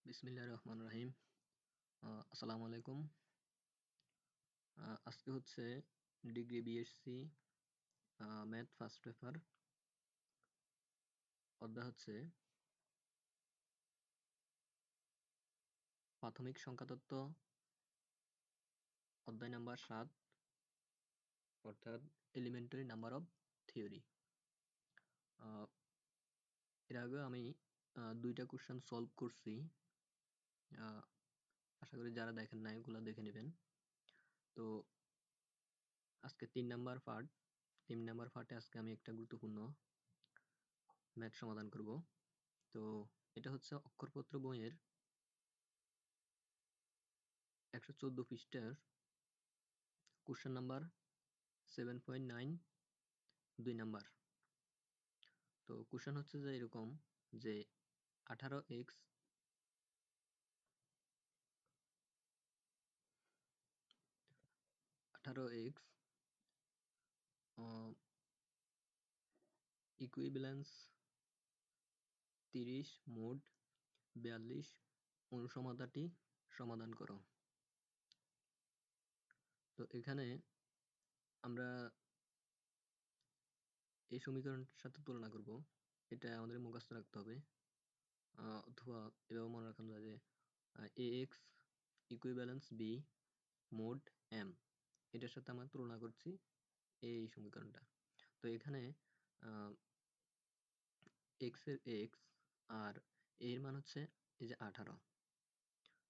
বিসমিল্লাহির রহমানির রহিম। আসসালামু আলাইকুম। আজকে হচ্ছে degree BSc math first paper, অধ্যায় হচ্ছে প্রাথমিক সংখ্যাতত্ত্ব, অধ্যায় নাম্বার 7, অর্থাৎ এলিমেন্টারি নাম্বার অফ থিওরি। এর আগে আমি 2টা কোশ্চেন সলভ করছি। আশা করি যারা দেখেন নাই ওগুলো দেখে নেবেন। তো আজকে 3 নাম্বার পার্টে আজকে আমি একটা গুরুত্বপূর্ণ ম্যাথ সমাধান করব। তো এটা হচ্ছে অক্ষরপত্র বইয়ের 114 পৃষ্ঠার কোশ্চেন নাম্বার 7.9, 2 নাম্বার। তো কোশ্চেন হচ্ছে যে এরকম যে 18x ইকুইভ্যালেন্স 30 মোড 42 অনুসমতাটি সমাধান করো। তো এখানে আমরা এই সমীকরণটার সাথে তুলনা করব। এটা আমাদের মুখস্থ রাখতে হবে, অথবা এভাবে মনে রাখা যায় যে ax equivalence b mode m, এটার সাথে আমরা তুলনা করছি এই সমীকরণটা। তো এখানে x এর x আর a এর মান হচ্ছে এই যে 18,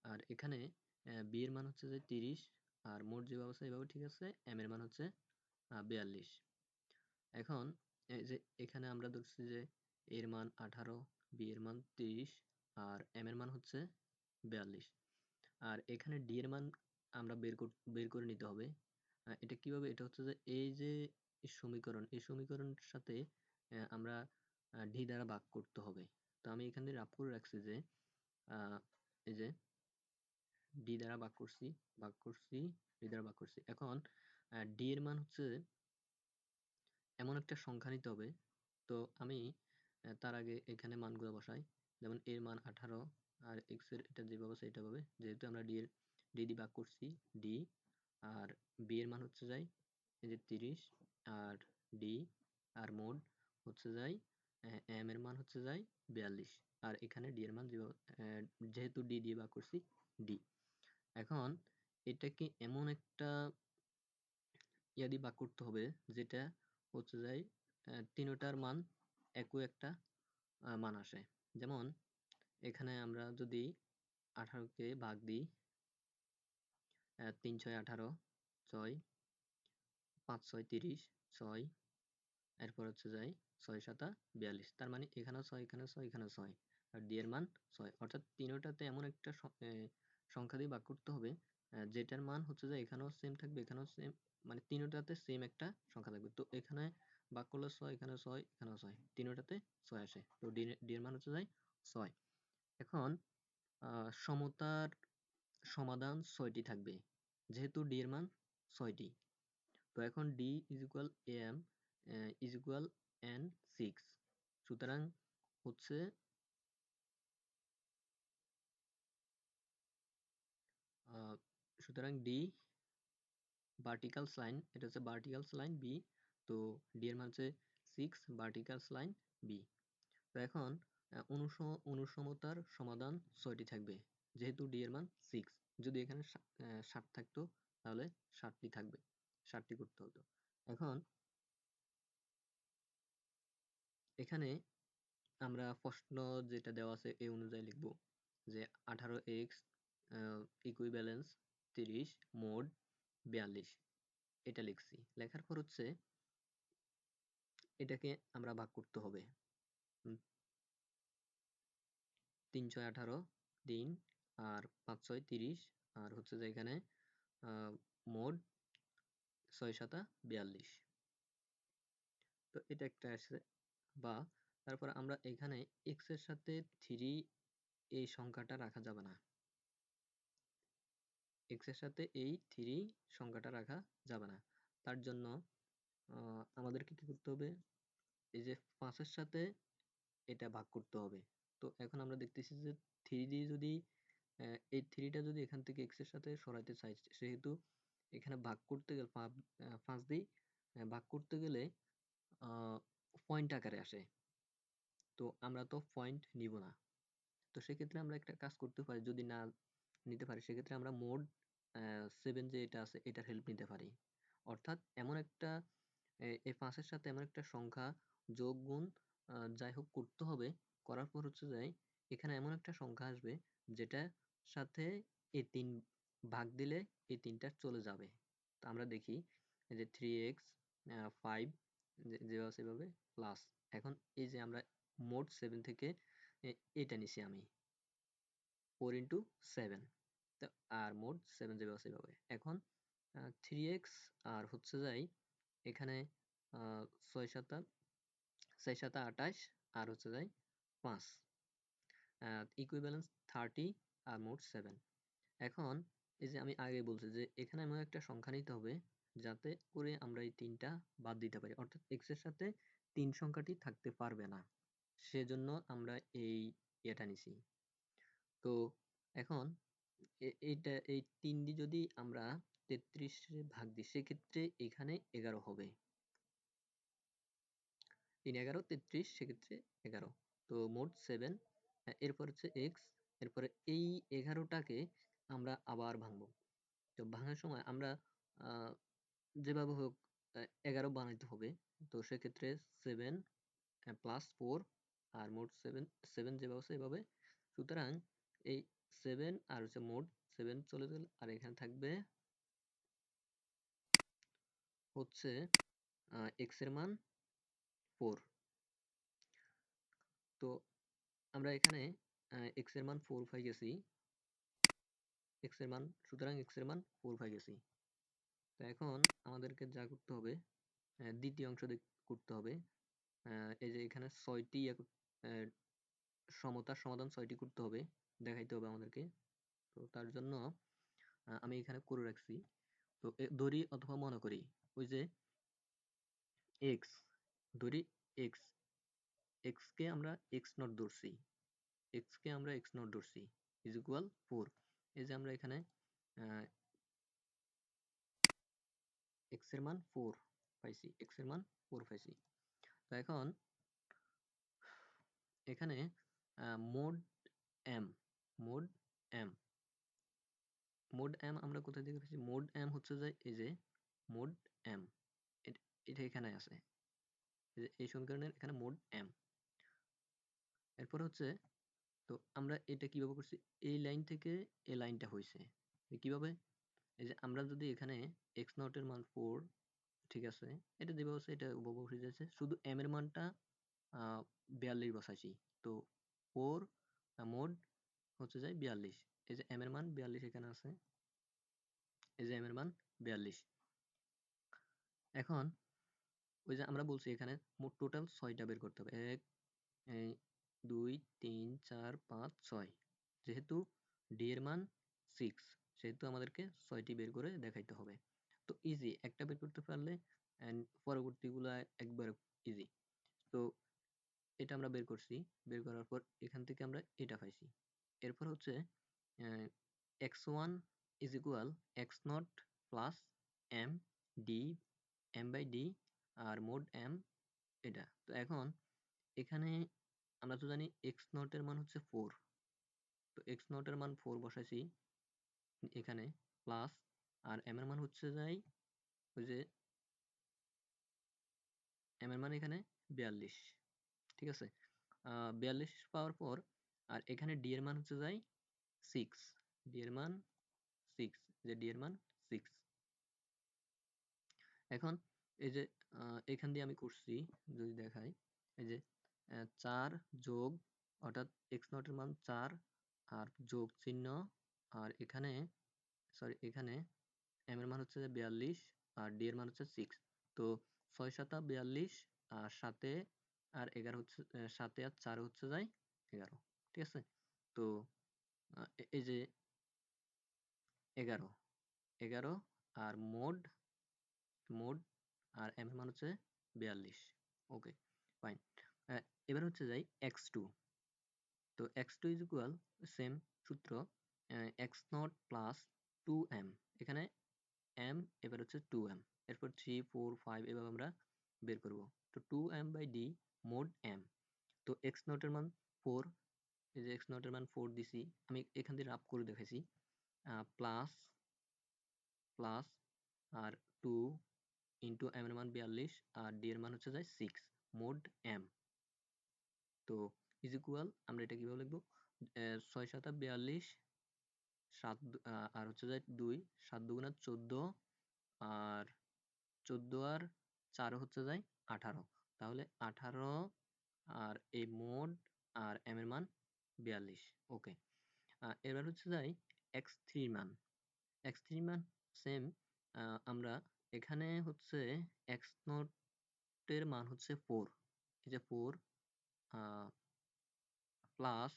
আর এখানে b এর মান হচ্ছে যে 30, আর মোট যে ব্যবস্থা এইভাবে ঠিক আছে, m এর মান হচ্ছে 42। এখন এই যে এখানে আমরা ধরছি যে a এর মান 18, b এর মান 30 আর m এর মান হচ্ছে 42, আর এখানে d এর মান আমরা বের করে নিতে হবে। এটা কিভাবে? এটা হচ্ছে যে এই যে এই সমীকরণের সাথে আমরা d দ্বারা ভাগ করতে হবে। তো আমি এখানে রাফ করে রাখছি যে এই যে d দ্বারা ভাগ করছি। এখন d এর মান হচ্ছে এমন একটা সংখ্যা নিতে হবে। তো আমি তার আগে এখানে মানগুলো বসাই। যেমন এর মান 18 আর x এর এটা যেভাবে আছে এটা পাবে, যেহেতু আমরা d দিয়ে ভাগ করছি d, আর b এর মান হচ্ছে যাই এই যে 30 আর d, আর মোড হচ্ছে যাই m এর মান হচ্ছে যাই 42, আর এখানে d এর মান যেহেতু d দিয়ে ভাগ করছি d। এখন এটাকে এমন একটা দিয়ে ভাগ করতে হবে যেটা হচ্ছে যাই তিনটার মান একই একটা মান আসে। যেমন এখানে আমরা যদি 18কে ভাগ দিই 3 6 18, 6 5 6 30, 6, এরপর হচ্ছে যাই 6 7 42, তার মানে এখানেও 6 এখানেও 6 এখানেও 6, আর d এর মান 6। অর্থাৎ তিনটাতে এমন একটা সংখ্যা দিয়ে ভাগ করতে হবে যেটার মান হচ্ছে যে এখানেও সেম থাকবে এখানেও সেম, মানে তিনটাতে সেম একটা সংখ্যা থাকবে। তো এখানে ভাগ করলে 6, এখানে 6 এখানেও 6, তিনটাতে 6 আসে। তো d এর মান হচ্ছে যাই 6। এখন সমতার সমাধান 6টি থাকবে যেহেতু d এর মান 6টি। তো এখন d is equal am is equal n 6, সুতরাং হচ্ছে সুতরাং d ভার্টিক্যাল লাইন, এটা হচ্ছে ভার্টিক্যাল লাইন b, তো d এর মান হচ্ছে 6 ভার্টিক্যাল লাইন b। তো এখন অনুসমতার সমাধান 6টি থাকবে যেহেতু d এর মান 6। যদি এখানে 60 থাকতো তাহলে 60টি থাকবে, 60টি করতে হতো। এখন এখানে আমরা প্রশ্ন যেটা দেওয়া আছে এই অনুযায়ী লিখব যে 18x ইকুইভ্যালেন্স 30 মোড 42, এটা লিখছি। লেখার পর হচ্ছে এটাকে আমরা ভাগ করতে হবে 3 6 18, 3 আর 5 6 30, আর হচ্ছে যে এখানে মোড 6 7 42। তো এটা একটা আছে। বা তারপর আমরা এখানে x এর সাথে 3 এই সংখ্যাটা রাখা যাবে না, x এর সাথে এই 3 সংখ্যাটা রাখা যাবে না। তার জন্য আমাদেরকে কি করতে হবে, এই যে 5 এর সাথে এটা ভাগ করতে হবে। তো এখন আমরা দেখতেছি যে 3 যদি এই 3টা যদি এখান থেকে x এর সাথে সরাইতে চাই, সেহেতু এখানে ভাগ করতে গেলে 5 দিয়ে ভাগ করতে গেলে পয়েন্ট আকারে আসে। তো আমরা তো পয়েন্ট নিব না। তো সেক্ষেত্রে আমরা একটা কাজ করতে পারি, যদি না নিতে পারি সেক্ষেত্রে আমরা মোড 7 যে এটা আছে এটার হেল্প নিতে পারি। অর্থাৎ এমন একটা এই 5 এর সাথে এমন একটা সংখ্যা যোগ গুণ যাই হোক করতে হবে। করার পর হচ্ছে যে এখানে এমন একটা সংখ্যা আসবে যেটার সাথে এই 3 ভাগ দিলে এই 3টা চলে যাবে। তো আমরা দেখি এই যে 3x 5 যেভাবে সেভাবে প্লাস। এখন এই যে আমরা মোড 7 থেকে এটা নিছি আমি 4 into 7, তো আর মোড 7 যেভাবে সেভাবে। এখন 3x আর হচ্ছে যাই এখানে 6 7 6 7 28 আর হচ্ছে যাই 5 ইকুইভ্যালেন্স 30 আর মোড 7। এখন এই যে আমি আগে বলছি যে এখানে এমন একটা সংখ্যা নিতে হবে যাতে করে আমরা এই 3টা বাদ দিতে পারি, অর্থাৎ x এর সাথে 3 সংখ্যাটি থাকতে পারবে না, সেজন্য আমরা এই এটা নিছি। তো এখন এইটা এই 3 দিয়ে যদি আমরা 33 এ ভাগ দিই সেক্ষেত্রে এখানে 11 হবে। 3 11 33, সেক্ষেত্রে 11। তো মোট 7। এরপর হচ্ছে x, এরপরে এই 11টাকে আমরা আবার ভাঙবো। তো ভাঙার সময় আমরা যেভাবে হোক 11 বানাইতে হবে। তো সেক্ষেত্রে 7 প্লাস 4 আর মোট 7 7 যেভাবে আছে এভাবে। সুতরাং এই 7 আর হচ্ছে মোট 7 চলে গেল, আর এখানে থাকবে হচ্ছে x এর মান 4। তো আমরা এখানে x এর মান 4 পাই গেছি। x এর মান, সুতরাং x এর মান 4 পাই গেছি। তো এখন আমাদেরকে যা করতে হবে দ্বিতীয় অংশ করতে হবে। এই যে এখানে 6টি সমতার সমাধান 6টি করতে হবে, দেখাইতে হবে আমাদেরকে। তো তার জন্য আমি এখানে করে রাখছি। তো ধরি অথবা মনে করি ওই যে x, ধরি x, x কে আমরা x নট ধরছি, x কে আমরা x নট ধরছি ইজ ইকুয়াল 4। এই যে আমরা এখানে x এর মান 4 পাইছি, x এর মান 4 পাইছি। তো এখন এখানে mode m, mode m, mode m আমরা কোথা থেকে পেয়েছি? মোড m হচ্ছে যে এই যে মোড m, এটা এখানে আছে, এই যে এই সমীকরণের এখানে মোড m। এরপর হচ্ছে, তো আমরা এটা কিভাবে করছি? এই লাইন থেকে এই লাইনটা হয়েছে কিভাবে? এই যে আমরা যদি এখানে x নট এর মান 4, ঠিক আছে, এটা যেভাবে আছে এটা উপভোগ হয়ে যাচ্ছে, শুধু m এর মানটা 42 বসাইছি। তো 4 মোড হচ্ছে যাই 42। এই যে m এর মান 42 এখানে আছে, এই যে m এর মান 42। এখন ওই যে আমরা বলছি এখানে মোট টোটাল 6টা বের করতে হবে। 1 2 3 4 5 6। যেহেতু d এর মান 6, সেহেতু আমাদেরকে 6টি বের করে দেখাইতে হবে। তো ইজি, একটা বের করতে পারলে পরবর্তীগুলো একবার ইজি। তো এটা আমরা বের করছি, বের করার পর এখান থেকে আমরা এটা পাইছি। এরপর হচ্ছে x1 is equal x naught plus m d m by d r mod m এটা। তো এখন এখানে আমরা তো জানি x নট এর মান হচ্ছে 4। তো x নট এর মান 4 বসাইছি এখানে, প্লাস আর m এর মান হচ্ছে যাই ওই যে m এর মান এখানে 42, ঠিক আছে। 42 পাওয়ার পর আর এখানে d এর মান হচ্ছে যাই 6, d এর মান 6, যে d এর মান 6। এখন এই যে এখান দিয়ে আমি করছি, যদি দেখাই এই যে 4 যোগ, অর্থাৎ x নট এর মান 4 আর যোগ চিহ্ন, আর এখানে সরি এখানে m এর মান হচ্ছে 42 আর d এর মান হচ্ছে 6। তো 6 7 42 আর 7 আর 11 হচ্ছে 7 আর 4 হচ্ছে যাই 11, ঠিক আছে। তো এই যে 11 11 আর মোড মোড আর m এর মান হচ্ছে 42। ওকে, ফাইন। এবার হচ্ছে যাই x2। তো x2 is equal সেম সূত্র x নট প্লাস 2m, এখানে m এবার হচ্ছে 2m, এরপর 3 4 5 এভাবে আমরা বের করব। তো 2m/d mod m, তো x নটের মান 4, এই যে x নটের মান 4 দিছি, আমি এখান দিয়ে রাফ করে দেখাইছি, প্লাস প্লাস আর 2 ইন্টু m এর মান 42 আর d এর মান হচ্ছে যায় 6 mod m। তো ইজ ইকুয়াল আমরা এটা কিভাবে লিখবো, 6 7 42, 7 আর হচ্ছে যায় 2, 7 2 14, আর 14 আর 4 হচ্ছে যায় 18, তাহলে 18 আর এই মোড আর m এর মান 42। ওকে, এবার হচ্ছে যাই x3 মান। x3 মান সেম, আমরা এখানে হচ্ছে x নটের মান হচ্ছে 4, এই যে 4 প্লাস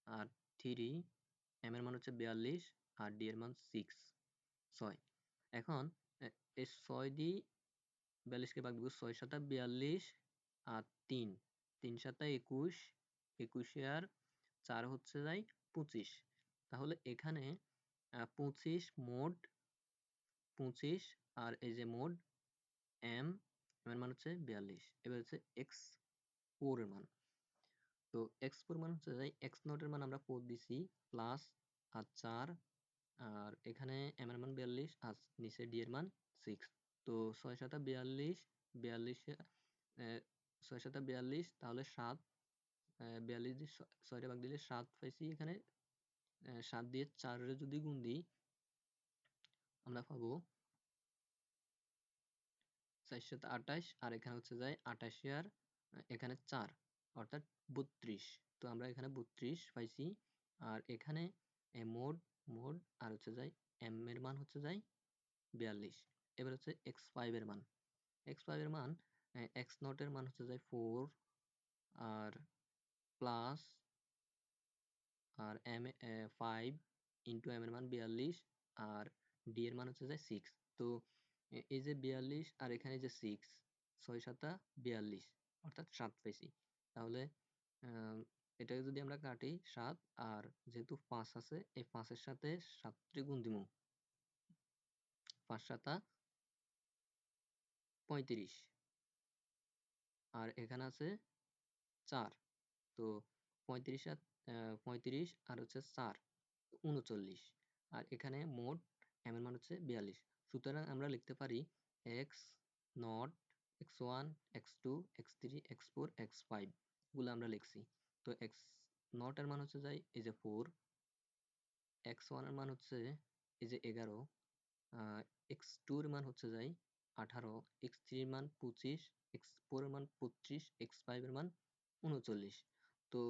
আর 3, m এর মান হচ্ছে 42 আর d এর মান 6। এখন এই 6 দিয়ে 42 কে ভাগ দিব, 6 7 42 আর 3 3 7 21, 21 আর 4 হচ্ছে যাই 25, তাহলে এখানে 25 মোড 25 আর এই যে মোড m এর মান হচ্ছে 42। এবার হচ্ছে x4 এর মান। তো x4 মান হচ্ছে যাই x নট এর মান আমরা 4 দিছি, প্লাস আর 4 আর এখানে m এর মান 42 আর নিচে d এর মান 6। তো 6 7 42, 42 6 7 42, তাহলে 7, 42 দিয়ে 6 ভাগ দিলে 7 পাইছি এখানে, 7 দিয়ে 4 এর যদি গুণ দিই আমরা পাবো 4 7 28, আর এখানে হচ্ছে যায় 28 আর এখানে 4 অর্থাৎ 32। তো আমরা এখানে 32 পাইছি, আর এখানে মোড মোড আর হচ্ছে যায় m এর মান হচ্ছে যায় 42। এবার হচ্ছে x5 এর মান। x5 এর মান x নট এর মান হচ্ছে যায় 4 আর প্লাস আর m 5 ইন্টু m এর মান 42 আর d এর মান হচ্ছে যায় 6। তো এই যে 42 আর এখানে যে 6, 6 7 42 অর্থাৎ 7 পাইছি। তাহলে এটাকে যদি আমরা কাটি 7, আর যেহেতু 5 আছে এই 5 এর সাথে 7 টি গুণ দিমু, 5 7 35 আর এখানে আছে 4। তো 35 আর 35 আর হচ্ছে 4 39, আর এখানে মোট m এর মান হচ্ছে 42। সুতরাং আমরা লিখতে পারি x not, x1, x2, x3, x4, x5 গুলো আমরা লিখছি। তো x নট এর মান হচ্ছে যাই এই যে 4, x1 এর মান হচ্ছে এই যে 11, x2 এর মান হচ্ছে যাই 18, x3 এর মান 25, x4 এর মান 25, x5 এর মান 39। তো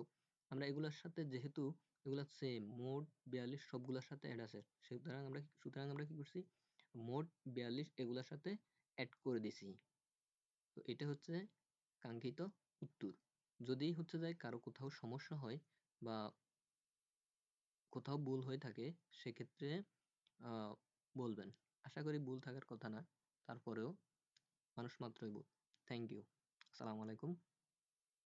আমরা এগুলোর সাথে যেহেতু এগুলা সেম মোট 42 সবগুলোর সাথে অ্যাড আছে, সুতরাং আমরা কি করছি, মোট 42 এগুলোর সাথে অ্যাড করে দিছি। তো এটা হচ্ছে কাঙ্ক্ষিত উত্তর। যদি হচ্ছে যায় কারো কোথাও সমস্যা হয় বা কোথাও ভুল হয়ে থাকে সেক্ষেত্রে বলবেন। আশা করি ভুল থাকার কথা না, তারপরেও মানুষ মাত্রই ভুল। Thank you. আসসালামু আলাইকুম।